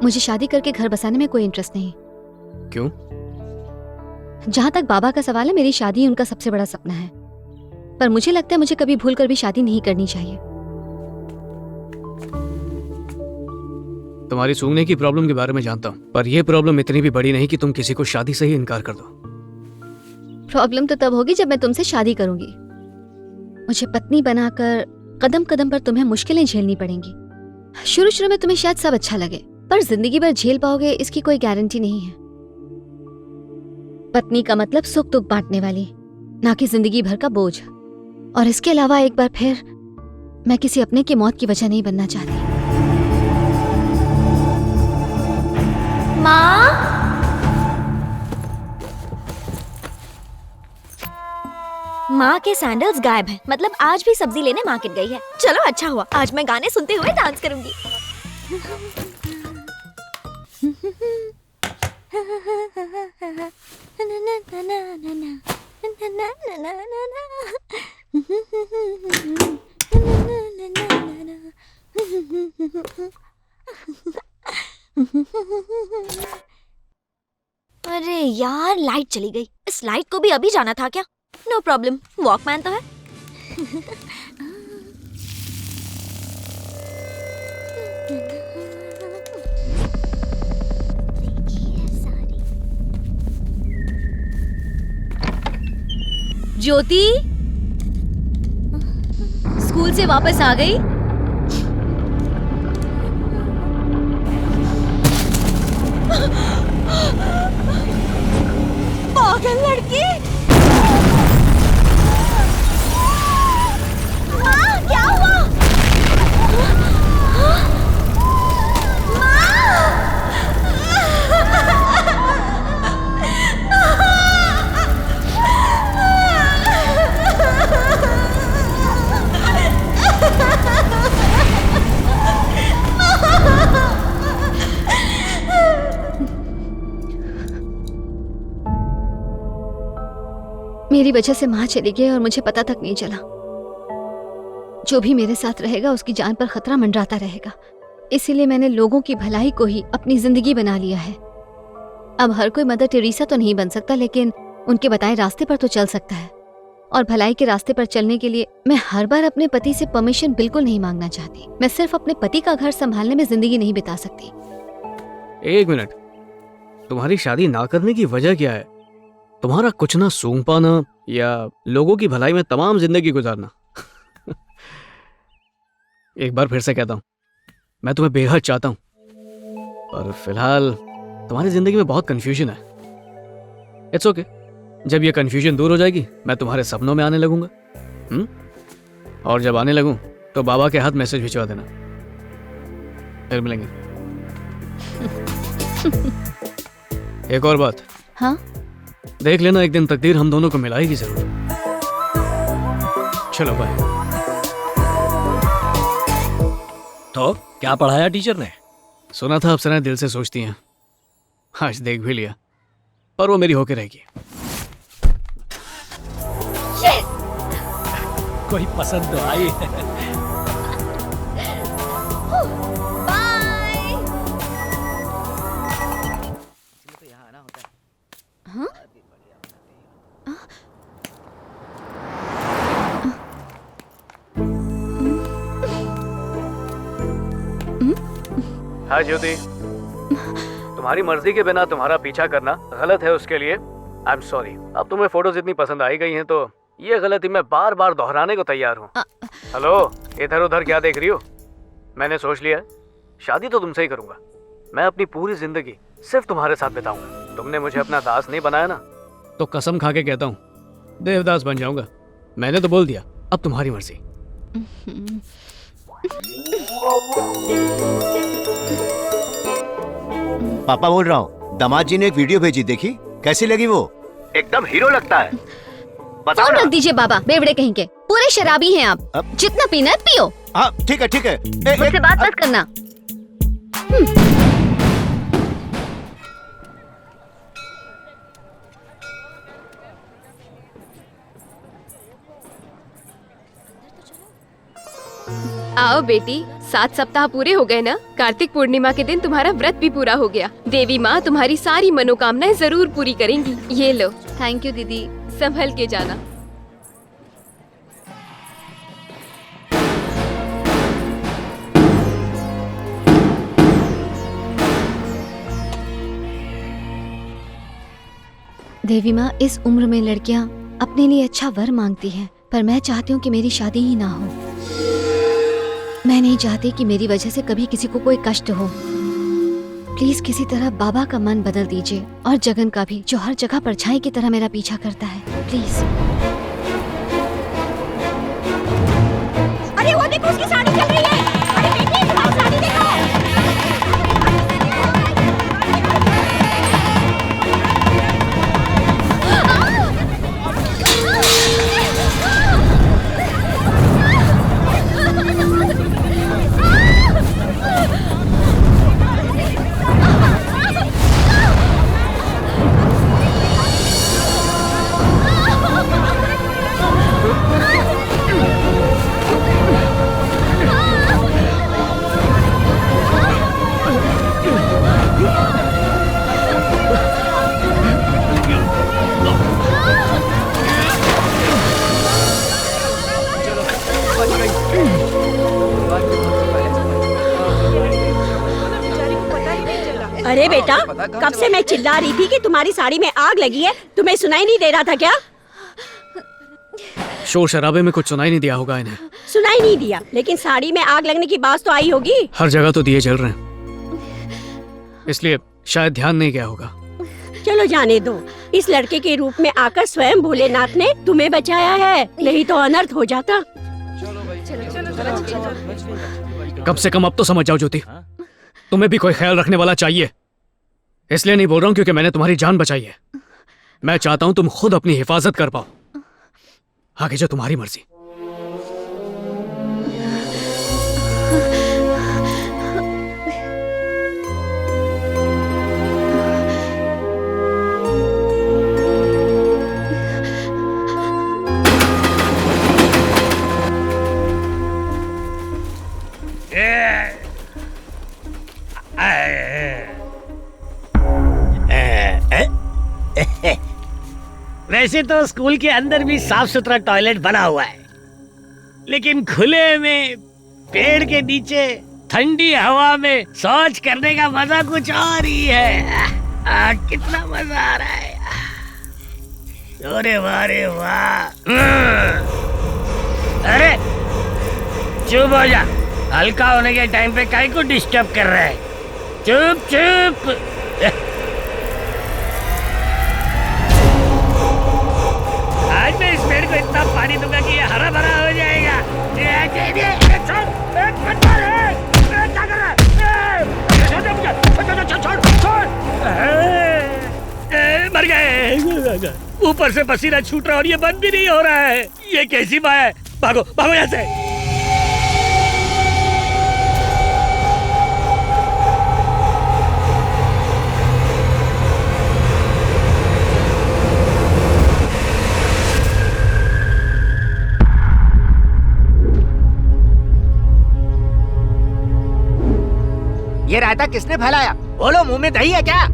मुझे शादी करके घर बसाने में कोई इंटरेस्ट नहीं। क्यों? जहां तक बाबा का सवाल है, मेरी शादी उनका सबसे बड़ा सपना है, पर मुझे लगता है मुझे कभी भूल कर भी शादी नहीं करनी चाहिए। तुम्हारी सूंघने की प्रॉब्लम के बारे में जानता हूँ, पर यह प्रॉब्लम इतनी भी बड़ी नहीं कि तुम किसी को शादी से ही इनकार कर दो। प्रॉब्लम तो तब होगी जब मैं तुमसे शादी करूंगी। मुझे पत्नी बनाकर कदम कदम पर तुम्हें मुश्किलें झेलनी पड़ेंगी। शुरू शुरू में तुम्हें शायद सब अच्छा लगे, पर जिंदगी भर झेल पाओगे इसकी कोई गारंटी नहीं है। पत्नी का मतलब सुख दुख बांटने वाली, ना कि जिंदगी भर का बोझ। और इसके अलावा एक बार फिर मैं किसी अपने की मौत की वजह नहीं बनना चाहती। माँ, माँ के सैंडल्स गायब हैं। मतलब आज भी सब्जी लेने मार्केट गई है। चलो अच्छा हुआ, आज मैं गाने सुनते हुए डांस करूंगी। अरे यार, लाइट चली गई। इस लाइट को भी अभी जाना था क्या? नो प्रॉब्लम, वॉकमैन तो है। ज्योति स्कूल से वापस आ गई? पागल लड़की! माँ, क्या हुआ? मेरी वजह से माँ चली गई और मुझे पता तक नहीं चला। जो भी मेरे साथ रहेगा उसकी जान पर खतरा मंडराता रहेगा। इसीलिए मैंने लोगों की भलाई को ही अपनी जिंदगी बना लिया है। अब हर कोई मदर टेरेसा तो नहीं बन सकता, लेकिन उनके बताए रास्ते पर तो चल सकता है। और भलाई के रास्ते पर चलने के लिए मैं हर बार अपने पति से परमिशन बिल्कुल नहीं मांगना चाहती। मैं सिर्फ अपने पति का घर संभालने में जिंदगी नहीं बिता सकती। एक मिनट, तुम्हारी शादी ना करने की वजह क्या है? तुम्हारा कुछ ना सूंघ पाना या लोगों की भलाई में तमाम जिंदगी गुजारना? एक बार फिर से कहता हूं, मैं तुम्हें बेहद चाहता हूं, पर फिलहाल तुम्हारी जिंदगी में बहुत कंफ्यूजन है। इट्स ओके, जब ये कंफ्यूजन दूर हो जाएगी मैं तुम्हारे सपनों में आने लगूंगा। और जब आने लगूं तो बाबा के हाथ मैसेज भिजवा देना। फिर मिलेंगे। एक और बात। हाँ? देख लेना, एक दिन तकदीर हम दोनों को मिलाएगी जरूर। चलो बाय। तो क्या पढ़ाया टीचर ने? सुना था अप्सराएं दिल से सोचती हैं, आज देख भी लिया, पर वो मेरी होके रहेगी। कोई पसंद तो आई। हाँ ज्योति, तुम्हारी मर्जी के बिना तुम्हारा पीछा करना गलत है, उसके लिए आई एम सॉरी। अब तुम्हें फोटोज इतनी पसंद आई गई हैं तो ये गलती मैं बार बार दोहराने को तैयार हूँ। हेलो, इधर उधर क्या देख रही हो? मैंने सोच लिया है, शादी तो तुमसे ही करूंगा। मैं अपनी पूरी जिंदगी सिर्फ तुम्हारे साथ बिताऊंगा। तुमने मुझे अपना दास नहीं बनाया ना, तो कसम खा के कहता हूँ देवदास बन जाऊंगा। मैंने तो बोल दिया, अब तुम्हारी मर्जी। पापा बोल रहा हूँ, दामाद जी ने एक वीडियो भेजी, देखी कैसी लगी? वो एकदम हीरो लगता है। बताओ फोन ना। रख दीजिए बाबा, बेवड़े कहीं के। पूरे शराबी हैं आप। जितना पीना है पियो। हाँ ठीक है ठीक है। मुझसे बात मत करना। आओ बेटी, 7 सप्ताह पूरे हो गए ना। कार्तिक पूर्णिमा के दिन तुम्हारा व्रत भी पूरा हो गया। देवी माँ तुम्हारी सारी मनोकामनाएं जरूर पूरी करेंगी। ये लो, थैंक यू दीदी। संभल के जाना। देवी माँ, इस उम्र में लड़कियाँ अपने लिए अच्छा वर मांगती हैं, पर मैं चाहती हूँ कि मेरी शादी ही ना हो। मैं नहीं चाहती कि मेरी वजह से कभी किसी को कोई कष्ट हो। प्लीज किसी तरह बाबा का मन बदल दीजिए, और जगन का भी, जो हर जगह परछाई की तरह मेरा पीछा करता है। प्लीज। अरे वो देखो, उसकी साड़ी चल रही है। अरे बेटी, तुम्हारी साड़ी देखो। अरे बेटा, कब से मैं चिल्ला रही थी कि तुम्हारी साड़ी में आग लगी है, तुम्हें सुनाई नहीं दे रहा था क्या? शोर शराबे में कुछ सुनाई नहीं दिया होगा इन्हें। सुनाई नहीं दिया, लेकिन साड़ी में आग लगने की बात तो आई होगी। हर जगह तो दिए जल रहे हैं, इसलिए शायद ध्यान नहीं गया होगा। चलो जाने दो, इस लड़के के रूप में आकर स्वयं भोलेनाथ ने तुम्हें बचाया है, नहीं तो अनर्थ हो जाता। कम से कम अब तो समझ जाओ ज्योति, तुम्हें भी कोई ख्याल रखने वाला चाहिए। इसलिए नहीं बोल रहा हूँ क्योंकि मैंने तुम्हारी जान बचाई है। मैं चाहता हूँ तुम खुद अपनी हिफाजत कर पाओ। आगे जो तुम्हारी मर्जी। वैसे तो स्कूल के अंदर भी साफ सुथरा टॉयलेट बना हुआ है, लेकिन खुले में पेड़ के नीचे ठंडी हवा में शौच करने का मजा कुछ और ही है। कितना मजा आ रहा है। अरे वाह रे वाह। अरे चुप हो जा, हल्का होने के टाइम पे काहे को डिस्टर्ब कर रहा है। चुप चुप। आज मैं इस पेड़ को इतना पानी दूंगा कि ये हरा भरा हो जाएगा। मर गए। ऊपर से पसीना छूट रहा और ये बंद भी नहीं हो रहा है। ये कैसी बात है? भागो भागो यहाँ से। ये रायता किसने फैलाया? बोलो, मुंह में दही है क्या?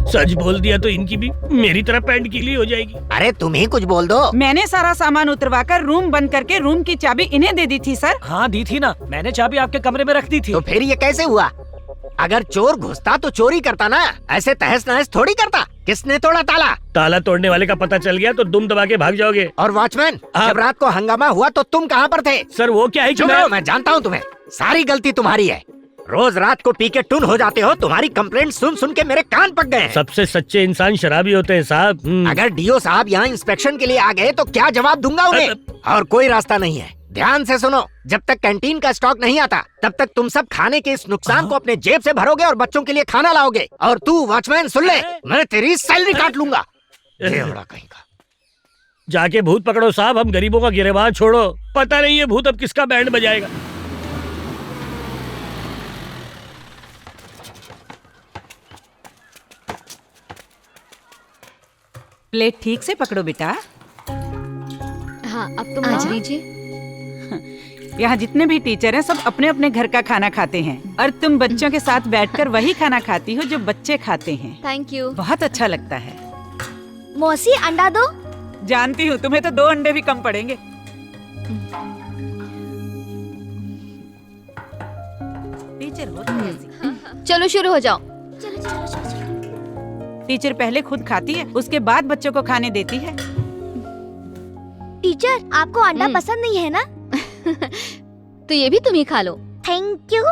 सच बोल दिया तो इनकी भी मेरी तरह पैंट गीली हो जाएगी। अरे तुम ही कुछ बोल दो। मैंने सारा सामान उतरवाकर रूम बंद करके रूम की चाबी इन्हें दे दी थी सर। हाँ दी थी ना, मैंने चाबी आपके कमरे में रख दी थी। तो फिर ये कैसे हुआ? अगर चोर घुसता तो चोरी करता ना, ऐसे तहस नहस थोड़ी करता। किसने तोड़ा ताला? ताला तोड़ने वाले का पता चल गया तो दुम दबा के भाग जाओगे। और वॉचमैन, जब रात को हंगामा हुआ तो तुम कहाँ पर थे? सर वो क्या है कि मैं जानता हूँ तुम्हें। सारी गलती तुम्हारी है। रोज रात को पी के टुन हो जाते हो। तुम्हारी कंप्लेंट सुन सुन के मेरे कान पक गए हैं। सबसे सच्चे इंसान शराबी होते हैं साहब। अगर डीओ साहब यहाँ इंस्पेक्शन के लिए आ गए तो क्या जवाब दूंगा उन्हें? और कोई रास्ता नहीं है। ध्यान से सुनो, जब तक कैंटीन का स्टॉक नहीं आता तब तक तुम सब खाने के इस नुकसान को अपने जेब से भरोगे और बच्चों के लिए खाना लाओगे। और तू वॉचमैन सुन ले, मैं तेरी सैलरी काट लूंगा। कहीं का जाके भूत पकड़ो साहब, हम गरीबों का गिरेबान छोड़ो। पता नहीं ये भूत अब किसका बैंड बजाएगा। प्लेट ठीक से पकड़ो बेटा। हाँ अब तुम आज खाओ। लीजिए। यहाँ जितने भी टीचर हैं सब अपने अपने घर का खाना खाते हैं और तुम बच्चों के साथ बैठकर वही खाना खाती हो जो बच्चे खाते हैं। Thank you. बहुत अच्छा लगता है। मौसी अंडा दो। जानती हूँ तुम्हें तो 2 अंडे भी कम पड़ेंगे। टीचर हो तुम ऐसी। चलो शुरू हो जाओ। चलो चलो चलो चलो। टीचर पहले खुद खाती है, उसके बाद बच्चों को खाने देती है। टीचर आपको अंडा हम्म। पसंद नहीं है ना? तो ये भी तुम ही खा लो। Thank you.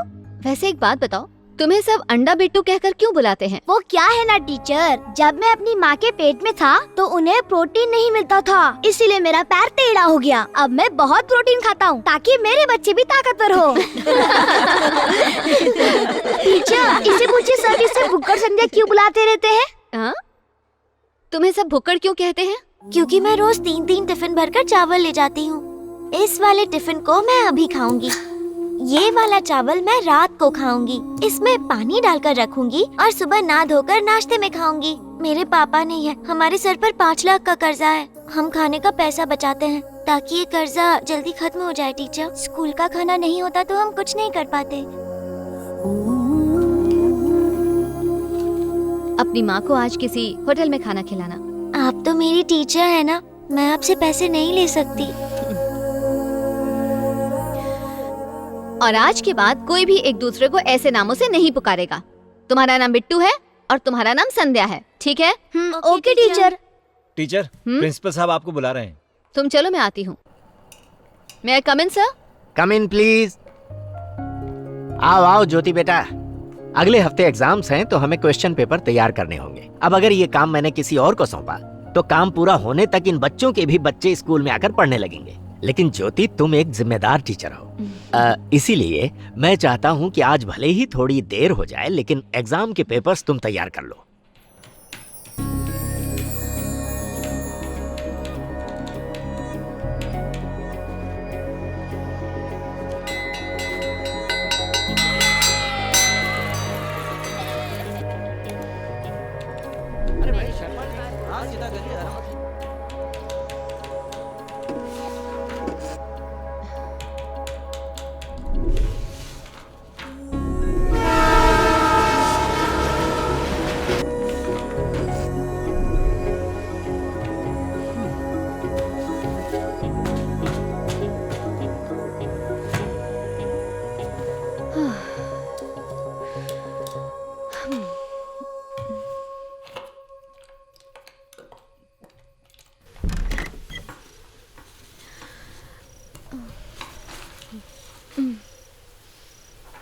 वैसे एक बात बताओ, तुम्हें सब अंडा बिट्टू कहकर क्यों बुलाते हैं? वो क्या है ना टीचर, जब मैं अपनी माँ के पेट में था तो उन्हें प्रोटीन नहीं मिलता था, इसीलिए मेरा पैर टेढ़ा हो गया। अब मैं बहुत प्रोटीन खाता हूँ ताकि मेरे बच्चे भी ताकतवर हो। टीचर इसे पूछिए सर इसे भुक्कड़ संध्या क्यों बुलाते रहते हैं? हाँ? तुम्हें सब भुक्कड़ क्यों कहते हैं? क्योंकि मैं रोज 3-3 टिफिन भरकर चावल ले जाती हूँ। इस वाले टिफिन को मैं अभी खाऊंगी, ये वाला चावल मैं रात को खाऊंगी, इसमें पानी डालकर रखूंगी और सुबह नहा धोकर नाश्ते में खाऊंगी। मेरे पापा नहीं है, हमारे सर पर 5 लाख का कर्जा है। हम खाने का पैसा बचाते हैं ताकि ये कर्जा जल्दी खत्म हो जाए। टीचर स्कूल का खाना नहीं होता तो हम कुछ नहीं कर पाते। अपनी माँ को आज किसी होटल में खाना खिलाना। आप तो मेरी टीचर है ना, मैं आपसे पैसे नहीं ले सकती। और आज के बाद कोई भी एक दूसरे को ऐसे नामों से नहीं पुकारेगा। तुम्हारा नाम बिट्टू है और तुम्हारा नाम संध्या है, ठीक है? Okay teacher. टीचर प्रिंसिपल साहब आपको बुला रहे हैं। तुम चलो, मैं आती हूँ। मैं कम इन सर? Come in please. आओ आओ ज्योति बेटा, अगले हफ्ते एग्जाम्स हैं तो हमें क्वेश्चन पेपर तैयार करने होंगे। अब अगर ये काम मैंने किसी और को सौंपा तो काम पूरा होने तक इन बच्चों के भी बच्चे स्कूल में आकर पढ़ने लगेंगे। लेकिन ज्योति तुम एक जिम्मेदार टीचर हो, इसीलिए मैं चाहता हूँ कि आज भले ही थोड़ी देर हो जाए लेकिन एग्जाम के पेपर्स तुम तैयार कर लो।